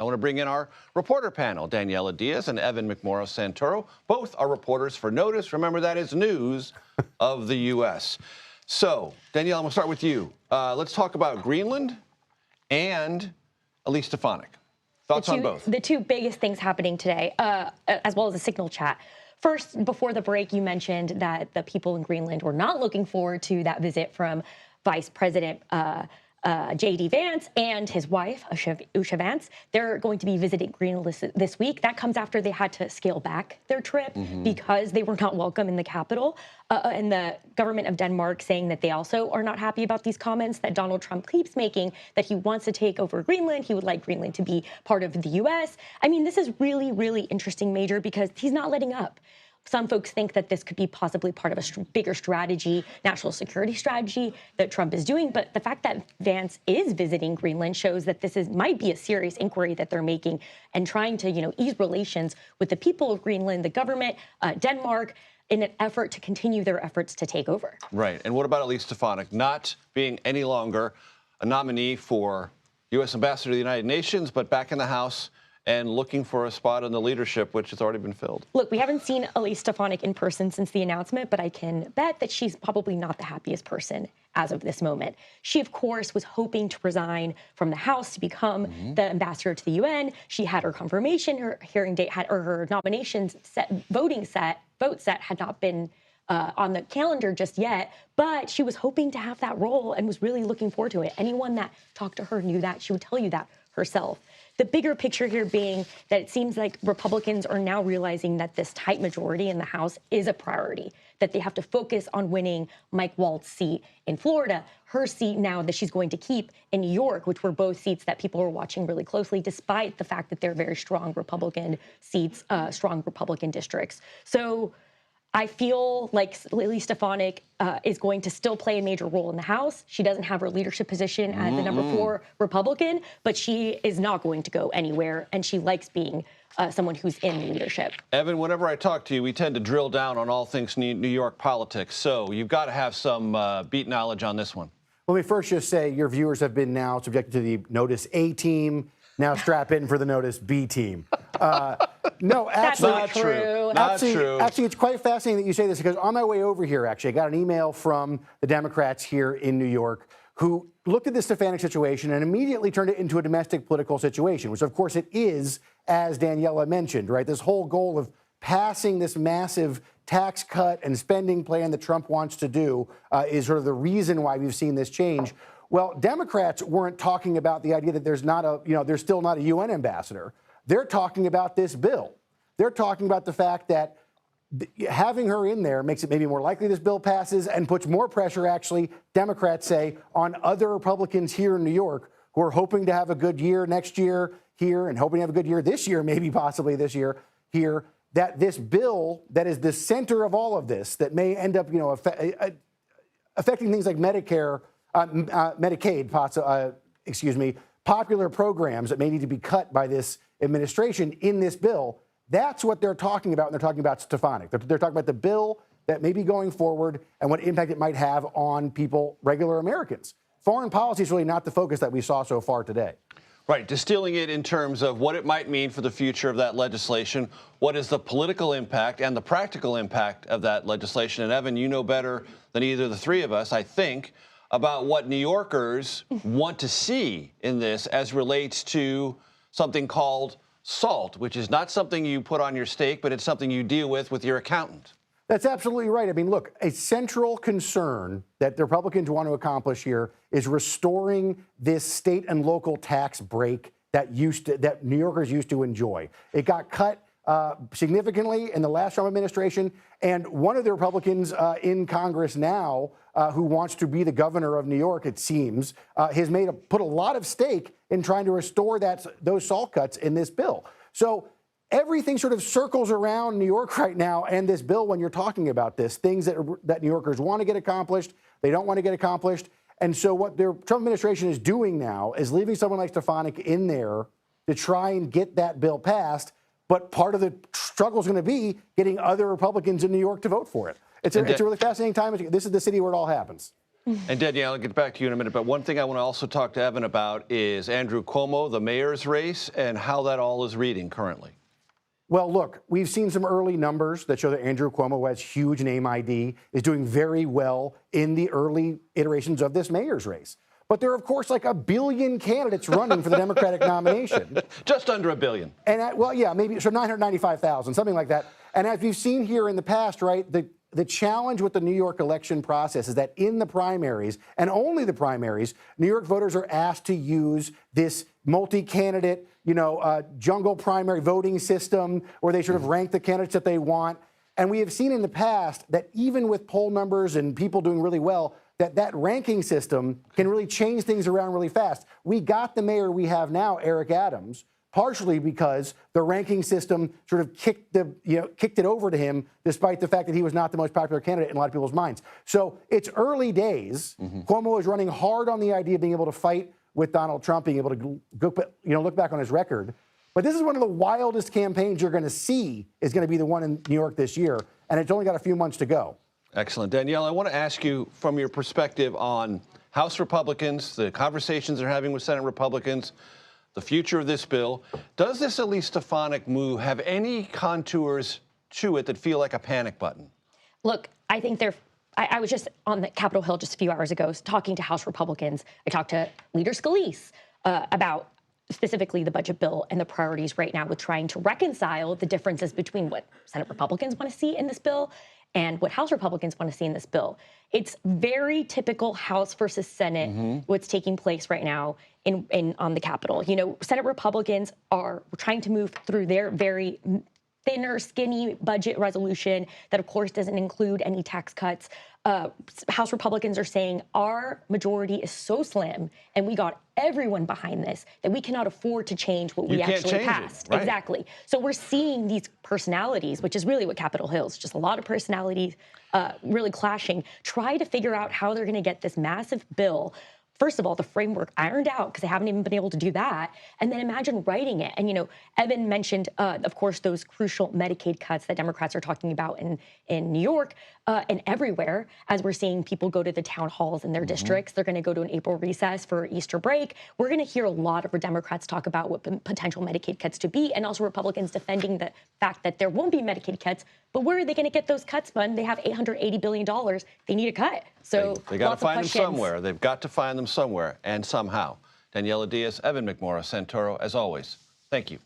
I want to bring in our reporter panel, Daniella Diaz and Evan McMorris-Santoro. Both are reporters for NOTUS. Remember, that is news of the U.S. So, Daniella, I'm going to start with you. Let's talk about Greenland and Elise Stefanik. Thoughts on both? The two biggest things happening today, as well as a signal chat. First, before the break, you mentioned that the people in Greenland were not looking forward to that visit from Vice President JD Vance and his wife, Usha Vance. They're going to be visiting Greenland this week. That comes after they had to scale back their trip because they were not welcome in the capital. And the government of Denmark saying that they also are not happy about these comments that Donald Trump keeps making, that he wants to take over Greenland. He would like Greenland to be part of the U.S. I mean, this is really, really interesting, Major, because he's not letting up. Some folks think that this could be possibly part of a bigger strategy, national security strategy that Trump is doing. But the fact that Vance is visiting Greenland shows that this might be a serious inquiry that they're making and trying to, ease relations with the people of Greenland, the government, Denmark, in an effort to continue their efforts to take over. Right. And what about Elise Stefanik not being any longer a nominee for U.S. Ambassador to the United Nations, but back in the House and looking for a spot in the leadership, which has already been filled? Look, we haven't seen Elise Stefanik in person since the announcement, but I can bet that she's probably not the happiest person as of this moment. She, of course, was hoping to resign from the House to become the ambassador to the UN. She had her confirmation, her hearing date or her nominations set, vote set had not been on the calendar just yet, but she was hoping to have that role and was really looking forward to it. Anyone that talked to her knew that. She would tell you that herself. The bigger picture here being that it seems like Republicans are now realizing that this tight majority in the House is a priority, that they have to focus on winning Mike Waltz's seat in Florida, her seat now that she's going to keep in New York, which were both seats that people are watching really closely, despite the fact that they're very strong Republican seats, strong Republican districts. So I feel like Elise Stefanik is going to still play a major role in the House. She doesn't have her leadership position as the number 4 Republican, but she is not going to go anywhere, and she likes being someone who's in leadership. Evan, whenever I talk to you, we tend to drill down on all things New York politics, so you've got to have some beat knowledge on this one. Let me first just say your viewers have been now subjected to the NOTUS A team. Now strap in for the NOTUS B team. No, actually, That's not true. Not true. Actually, it's quite fascinating that you say this because on my way over here, actually, I got an email from the Democrats here in New York who looked at the Stefanik situation and immediately turned it into a domestic political situation, which of course it is, as Daniella mentioned, right? This whole goal of passing this massive tax cut and spending plan that Trump wants to do is sort of the reason why we've seen this change. Well, Democrats weren't talking about the idea that there's still not a UN ambassador. They're talking about this bill. They're talking about the fact that having her in there makes it maybe more likely this bill passes and puts more pressure, actually, Democrats say, on other Republicans here in New York who are hoping to have a good year next year here and hoping to have a good year this year, maybe possibly this year here, that this bill that is the center of all of this, that may end up, affecting things like Medicare, Medicaid, popular programs that may need to be cut by this administration in this bill. That's what they're talking about, and they're talking about Stefanik. They're talking about the bill that may be going forward and what impact it might have on people, regular Americans. Foreign policy is really not the focus that we saw so far today. Right, distilling it in terms of what it might mean for the future of that legislation, what is the political impact and the practical impact of that legislation. And Evan, you know better than either of the three of us, I think, about what New Yorkers want to see in this as relates to something called SALT, which is not something you put on your steak, but it's something you deal with your accountant. That's absolutely right. I mean, look, a central concern that the Republicans want to accomplish here is restoring this state and local tax break that New Yorkers used to enjoy. It got cut significantly in the last Trump administration, and one of the Republicans in Congress now, who wants to be the governor of New York, it seems, has put a lot of stake in trying to restore those SALT cuts in this bill. So everything sort of circles around New York right now and this bill when you're talking about this, things that New Yorkers want to get accomplished, they don't want to get accomplished. And so what the Trump administration is doing now is leaving someone like Stefanik in there to try and get that bill passed. But part of the struggle is going to be getting other Republicans in New York to vote for it. It's a really fascinating time. This is the city where it all happens. And Danielle, I'll get back to you in a minute, but one thing I want to also talk to Evan about is Andrew Cuomo, the mayor's race, and how that all is reading currently. Well, look, we've seen some early numbers that show that Andrew Cuomo, who has huge name ID, is doing very well in the early iterations of this mayor's race. But there are, of course, like 1 billion candidates running for the Democratic nomination. Just under 1 billion. And, well, yeah, maybe, so 995,000, something like that. And as we've seen here in the past, right, the challenge with the New York election process is that in the primaries, and only the primaries, New York voters are asked to use this multi-candidate, jungle primary voting system where they sort of rank the candidates that they want. And we have seen in the past that even with poll numbers and people doing really well, that ranking system can really change things around really fast. We got the mayor we have now, Eric Adams, partially because the ranking system sort of kicked it over to him, despite the fact that he was not the most popular candidate in a lot of people's minds. So it's early days. Cuomo is running hard on the idea of being able to fight with Donald Trump, being able to look back on his record. But this is one of the wildest campaigns you're going to see is going to be the one in New York this year, and it's only got a few months to go. Excellent. Danielle, I want to ask you from your perspective on House Republicans, the conversations they're having with Senate Republicans, the future of this bill. Does this Elise Stefanik move have any contours to it that feel like a panic button? Look, I think I was just on the Capitol Hill just a few hours ago talking to House Republicans. I talked to Leader Scalise about specifically the budget bill and the priorities right now with trying to reconcile the differences between what Senate Republicans want to see in this bill and what House Republicans want to see in this bill. It's very typical House versus Senate, what's taking place right now on the Capitol. Senate Republicans are trying to move through their very thinner, skinny budget resolution that, of course, doesn't include any tax cuts. House Republicans are saying our majority is so slim and we got everyone behind this that we cannot afford to change what we actually passed. Right. Exactly. So we're seeing these personalities, which is really what Capitol Hill is, just a lot of personalities really clashing, try to figure out how they're going to get this massive bill. First of all, the framework ironed out because they haven't even been able to do that. And then imagine writing it. And, Evan mentioned, of course, those crucial Medicaid cuts that Democrats are talking about in New York and everywhere. As we're seeing people go to the town halls in their districts, they're going to go to an April recess for Easter break. We're going to hear a lot of Democrats talk about what potential Medicaid cuts to be, and also Republicans defending the fact that there won't be Medicaid cuts. But where are they going to get those cuts from? They have $880 billion. They need a cut. So they got to find them somewhere. They've got to find them somewhere and somehow. Daniella Diaz, Evan McMorris-Santoro, as always, thank you.